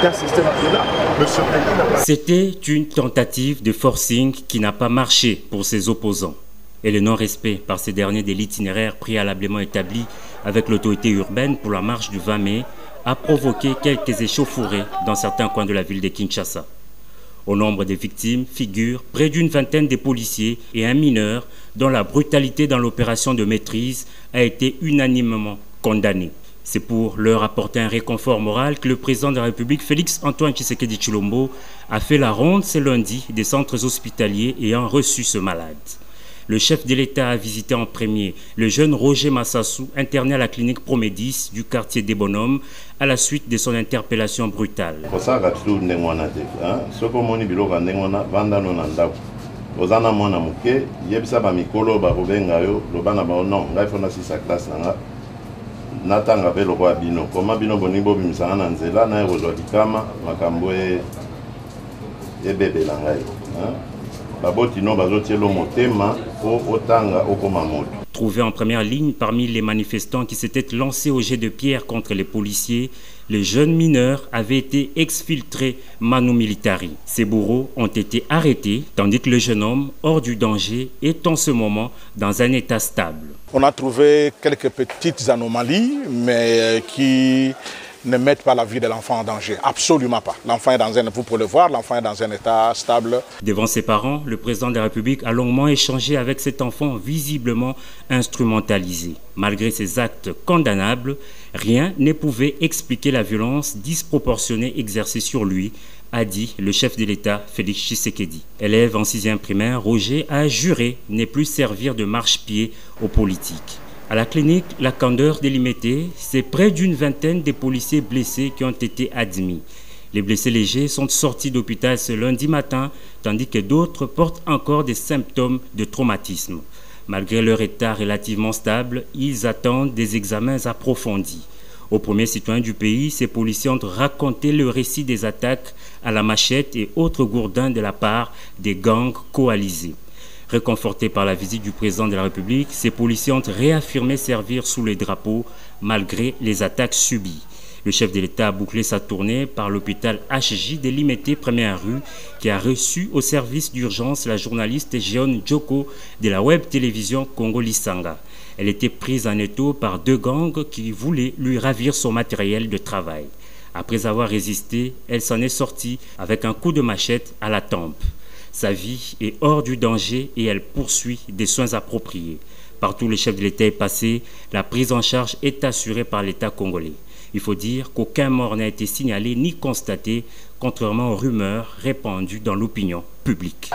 d'un système qui est là. C'était une tentative de forcing qui n'a pas marché pour ses opposants. Et le non-respect par ces derniers de l'itinéraire préalablement établi avec l'autorité urbaine pour la marche du 20 mai a provoqué quelques échauffourées dans certains coins de la ville de Kinshasa. Au nombre des victimes figurent près d'une vingtaine de policiers et un mineur dont la brutalité dans l'opération de maîtrise a été unanimement condamnée. C'est pour leur apporter un réconfort moral que le président de la République, Félix Antoine Tshisekedi Tshilombo, a fait la ronde ce lundi des centres hospitaliers ayant reçu ce malade. Le chef de l'État a visité en premier le jeune Roger Massassou, interné à la clinique Promédis du quartier des Bonhommes, à la suite de son interpellation brutale. Trouvé en première ligne parmi les manifestants qui s'étaient lancés au jet de pierre contre les policiers, les jeunes mineurs avaient été exfiltrés manu militari. Ces bourreaux ont été arrêtés, tandis que le jeune homme, hors du danger, est en ce moment dans un état stable. On a trouvé quelques petites anomalies, mais qui ne mettent pas la vie de l'enfant en danger. Absolument pas. L'enfant est vous pouvez le voir, l'enfant est dans un état stable. Devant ses parents, le président de la République a longuement échangé avec cet enfant visiblement instrumentalisé. Malgré ces actes condamnables, rien ne pouvait expliquer la violence disproportionnée exercée sur lui, a dit le chef de l'État, Félix Tshisekedi. Élève en 6e primaire, Roger a juré ne plus servir de marche-pied aux politiques. À la clinique La Candeur de Limité, c'est près d'une vingtaine de policiers blessés qui ont été admis. Les blessés légers sont sortis d'hôpital ce lundi matin, tandis que d'autres portent encore des symptômes de traumatisme. Malgré leur état relativement stable, ils attendent des examens approfondis. Aux premiers citoyens du pays, ces policiers ont raconté le récit des attaques à la machette et autres gourdins de la part des gangs coalisés. Réconfortés par la visite du président de la République, ces policiers ont réaffirmé servir sous les drapeaux malgré les attaques subies. Le chef de l'État a bouclé sa tournée par l'hôpital HJ de Limité, première rue, qui a reçu au service d'urgence la journaliste Jeon Djoko de la web télévision Congo Lisanga. Elle était prise en étau par deux gangs qui voulaient lui ravir son matériel de travail. Après avoir résisté, elle s'en est sortie avec un coup de machette à la tempe. Sa vie est hors du danger et elle poursuit des soins appropriés. Partout où le chef de l'État est passé, la prise en charge est assurée par l'État congolais. Il faut dire qu'aucun mort n'a été signalé ni constaté, contrairement aux rumeurs répandues dans l'opinion publique.